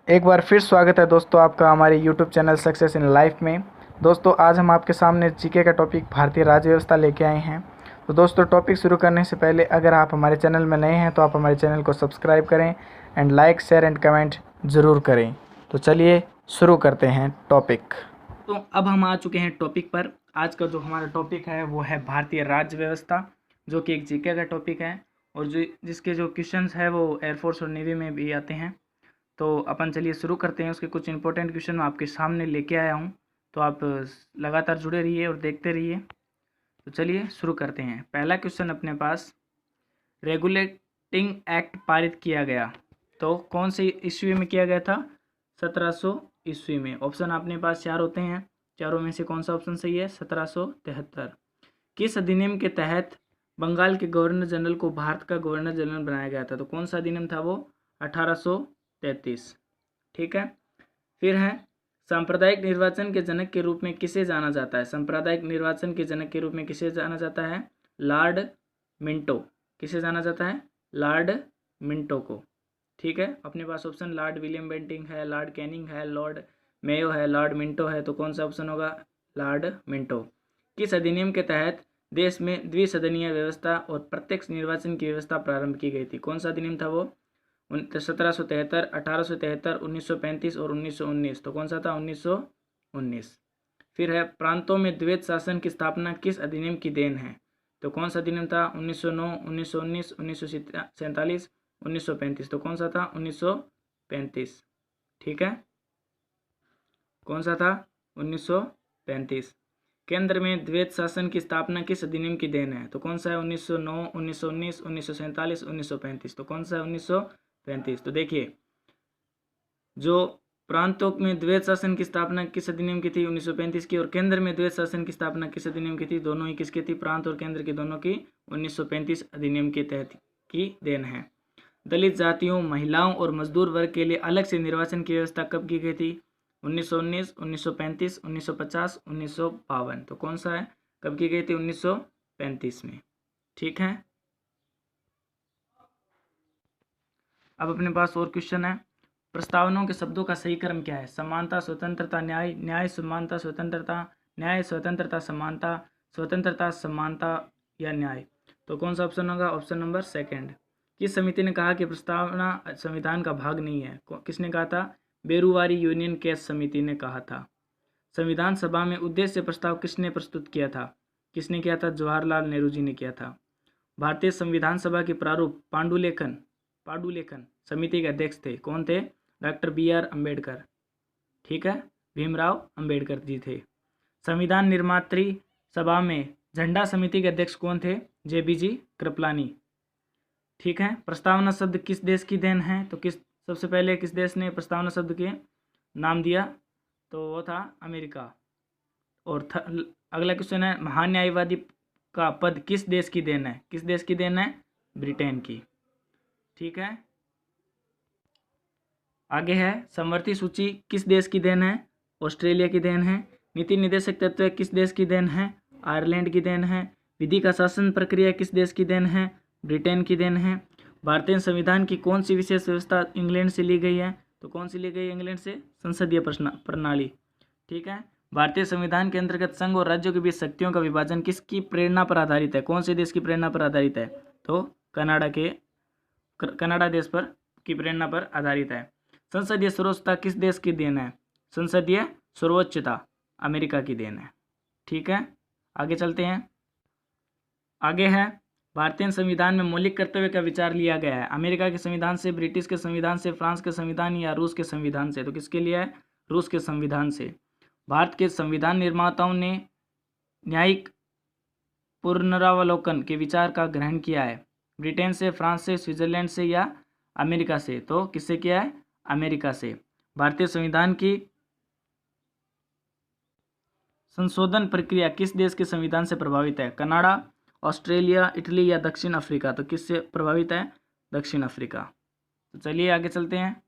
एक बार फिर स्वागत है दोस्तों आपका हमारे YouTube channel success in life में। दोस्तों आज हम आपके सामने जीके का टॉपिक भारतीय राज्य व्यवस्था लेके आए हैं। तो दोस्तों टॉपिक शुरू करने से पहले अगर आप हमारे चैनल में नए हैं तो आप हमारे चैनल को सब्सक्राइब करें and like share and comment ज़रूर करें। तो चलिए शुरू करते हैं टॉपिक। तो अब हम आ चुके हैं टॉपिक पर। आज का जो हमारा टॉपिक है वो है भारतीय राज्य व्यवस्था, जो कि एक जीके का टॉपिक है और जिसके जो क्वेश्चंस है वो एयरफोर्स और नेवी में भी आते हैं। तो अपन चलिए शुरू करते हैं। उसके कुछ इंपॉर्टेंट क्वेश्चन मैं आपके सामने लेके आया हूँ, तो आप लगातार जुड़े रहिए और देखते रहिए। तो चलिए शुरू करते हैं। पहला क्वेश्चन अपने पास, रेगुलेटिंग एक्ट पारित किया गया तो कौन से ईस्वी में किया गया था? 1700 ईस्वी में। ऑप्शन अपने पास चार होते हैं, चारों में से कौन सा ऑप्शन सही है? 1773। किस अधिनियम के तहत बंगाल के गवर्नर जनरल को भारत का गवर्नर जनरल बनाया गया था? तो कौन सा अधिनियम था वो? 1833। ठीक है। फिर है, सांप्रदायिक निर्वाचन के जनक के रूप में किसे जाना जाता है? सांप्रदायिक निर्वाचन के जनक के रूप में किसे जाना जाता है? Lord Minto. किसे जाना जाता है? लॉर्ड मिंटो को। ठीक है। अपने पास ऑप्शन लॉर्ड विलियम बेंटिंग है, लॉर्ड कैनिंग है, लॉर्ड मेयो है, लॉर्ड मिंटो है। तो कौन सा ऑप्शन होगा? Lord Minto. किस अधिनियम के तहत देश में द्विसदनीय व्यवस्था और प्रत्यक्ष निर्वाचन की व्यवस्था प्रारंभ की गई थी? कौन सा अधिनियम था वो? 1773, 1873, 1935 और 1919। तो कौन सा था? 1919। फिर है, प्रांतों में द्वैत शासन की स्थापना किस अधिनियम की देन है? तो कौन सा अधिनियम था? 1909, 1919, 1947, 1935। तो कौन सा था? 1935। ठीक है। कौन सा था? 1935। केंद्र में द्वैत शासन की स्थापना किस अधिनियम की देन है? तो कौन सा है? 1909, 1919, 1947, 1935। तो कौन सा है? 1935। तो देखिए, जो प्रांतों में द्वैत शासन की स्थापना किस अधिनियम की थी? 1935 की। और केंद्र में द्वैत शासन की स्थापना किस अधिनियम की थी? दोनों ही किसकी थी? प्रांत और केंद्र की दोनों की 1935 अधिनियम के तहत की देन है। दलित जातियों, महिलाओं और मजदूर वर्ग के लिए अलग से निर्वाचन की व्यवस्था कब की गई थी? 1919, 1935, 1950, 1952। तो कौन सा है? कब की गई थी? 1935 में। ठीक है। अब अपने पास और क्वेश्चन है, प्रस्तावनाओं के शब्दों का सही क्रम क्या है? समानता, स्वतंत्रता, न्याय, न्याय, समानता, स्वतंत्रता, न्याय, स्वतंत्रता, समानता, स्वतंत्रता, समानता या न्याय। तो कौन सा ऑप्शन होगा? Option number second. किस समिति ने कहा कि प्रस्तावना संविधान का भाग नहीं है? किसने कहा था? बेरुवारी यूनियन केस समिति ने कहा था। संविधान सभा में उद्देश्य प्रस्ताव किसने प्रस्तुत किया था? किसने किया था? जवाहरलाल नेहरू जी ने किया था। भारतीय संविधान सभा के प्रारूप पाडुलेखन समिति के अध्यक्ष थे। कौन थे? Doctor B R. अम्बेडकर। ठीक है। भीमराव अम्बेडकर जी थे। संविधान निर्मात्री सभा में झंडा समिति के अध्यक्ष कौन थे? जे.बी.जी. कृपलानी। ठीक है। प्रस्तावना शब्द किस देश की देन है? तो सबसे पहले किस देश ने प्रस्तावना शब्द के नाम दिया? तो वो था अमेरिका। और अगला क्वेश्चन है, महान न्यायवादी का पद किस देश की देन है? किस देश की देन है? ब्रिटेन की। ठीक है। आगे है, समवर्ती सूची किस देश की देन है? ऑस्ट्रेलिया की देन है। नीति निर्देशक तत्व किस देश की देन है? आयरलैंड की देन है। विधि का शासन प्रक्रिया किस देश की देन है? ब्रिटेन की देन है। भारतीय संविधान की कौन सी विशेष व्यवस्था इंग्लैंड से ली गई है? तो कौन सी ली गई है इंग्लैंड से? संसदीय प्रणाली। ठीक है। भारतीय संविधान के अंतर्गत संघ और राज्यों के बीच शक्तियों का विभाजन किसकी प्रेरणा पर आधारित है? कौन से देश की प्रेरणा पर आधारित है? तो कनाडा देश पर की प्रेरणा पर आधारित है। संसदीय सर्वोच्चता किस देश की देन है? संसदीय सर्वोच्चता अमेरिका की देन है। ठीक है। आगे चलते हैं। आगे है, भारतीय संविधान में मौलिक कर्तव्य का विचार लिया गया है? अमेरिका के संविधान से, ब्रिटिश के संविधान से, फ्रांस के संविधान या रूस के संविधान से? तो किसके लिए है? रूस के संविधान से। भारत के संविधान निर्माताओं ने न्यायिक पुनरावलोकन के विचार का ग्रहण किया है? ब्रिटेन से, फ्रांस से, स्विट्जरलैंड से या अमेरिका से? तो किससे किया है? अमेरिका से। भारतीय संविधान की संशोधन प्रक्रिया किस देश के संविधान से प्रभावित है? कनाडा, ऑस्ट्रेलिया, इटली या दक्षिण अफ्रीका? तो किससे प्रभावित है? दक्षिण अफ्रीका। तो चलिए आगे चलते हैं।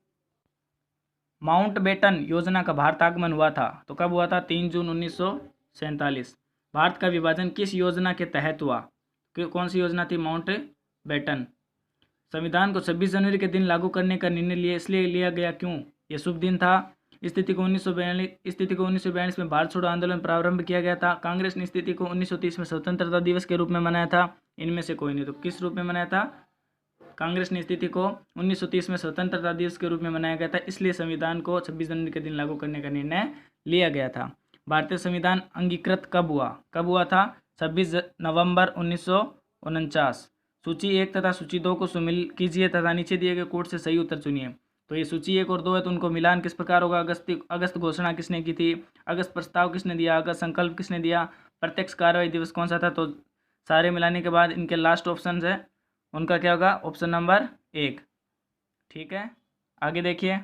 माउंटबेटन योजना का भारत आगमन हुआ था? तो कब हुआ था? 3 जून 1947। भारत का विभाजन किस योजना के तहत हुआ? कौन सी योजना थी? माउंटबेटन। संविधान को 26 जनवरी के दिन लागू करने का निर्णय इसलिए लिया गया क्यों? ये शुभ दिन था। स्थिति को 1942 में भारत छोड़ो आंदोलन प्रारंभ किया गया था। कांग्रेस ने स्थिति को 1930 में स्वतंत्रता दिवस के रूप में मनाया था। इनमें से कोई नहीं। तो किस रूप में मनाया था? कांग्रेस ने स्थिति को 1930 में स्वतंत्रता दिवस के रूप में मनाया गया था, इसलिए संविधान को 26 जनवरी के दिन लागू करने का निर्णय लिया गया था। भारतीय संविधान अंगीकृत कब हुआ था? 26 नवंबर 1949। सूची 1 तथा सूची 2 को शामिल कीजिए तथा नीचे दिए गए कोड से सही उत्तर चुनिए। तो ये सूची 1 और 2 है, तो उनको मिलान किस प्रकार होगा? अगस्त घोषणा किसने की थी? अगस्त प्रस्ताव किसने दिया? अगस्त संकल्प किसने दिया? प्रत्यक्ष कार्रवाई दिवस कौन सा था? तो सारे मिलाने के बाद इनके लास्ट ऑप्शन है, उनका क्या होगा? Option number 1। ठीक है, आगे देखिए।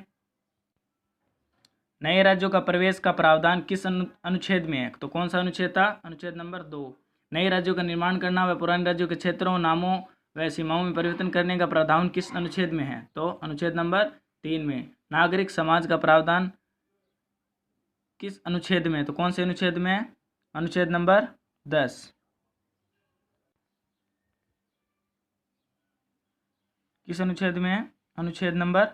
नए राज्यों का प्रवेश का प्रावधान किस अनुच्छेद में है? तो कौन सा अनुच्छेद था? अनुच्छेद नंबर 2। नए राज्यों का निर्माण करना व पुराने राज्यों के क्षेत्रों, नामों व सीमाओं में परिवर्तन करने का प्रावधान किस अनुच्छेद में है? तो अनुच्छेद नंबर 3 में। नागरिक समाज का प्रावधान किस अनुच्छेद में? तो कौन से अनुच्छेद में है? अनुच्छेद नंबर 10। किस अनुच्छेद में है? अनुच्छेद नंबर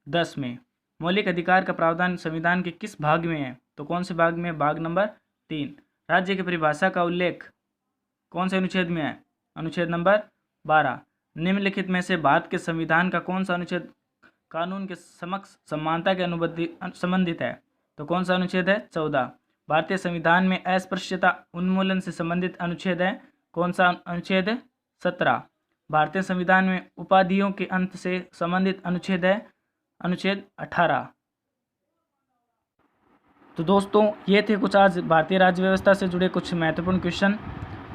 10 में। मौलिक अधिकार का प्रावधान संविधान के किस भाग में है? तो कौन से भाग में? भाग नंबर 3। राज्य की परिभाषा का उल्लेख कौन से अनुच्छेद में है? अनुच्छेद नंबर 12। निम्नलिखित में से भारत के संविधान का कौन सा अनुच्छेद कानून के समक्ष समानता के संबंधित है? तो कौन सा अनुच्छेद है? 14। भारतीय संविधान में अस्पृश्यता उन्मूलन से संबंधित अनुच्छेद है, कौन सा अनुच्छेद? 17। भारतीय संविधान में उपाधियों के अंत से संबंधित अनुच्छेद है, अनुच्छेद 18। तो दोस्तों ये थे कुछ आज भारतीय राज्य व्यवस्था से जुड़े कुछ महत्वपूर्ण क्वेश्चन।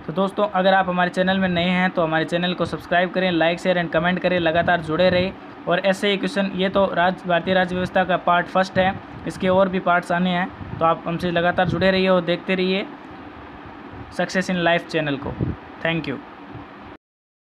तो दोस्तों अगर आप हमारे चैनल में नए हैं तो हमारे चैनल को सब्सक्राइब करें, लाइक शेयर एंड कमेंट करें, लगातार जुड़े रहें। और ऐसे ही क्वेश्चन, ये तो भारतीय राज्य व्यवस्था का पार्ट 1 है, इसके और भी पार्ट्स आने हैं, तो आप हमसे लगातार जुड़े रहिए और देखते रहिए सक्सेस इन लाइफ चैनल को। Thank you.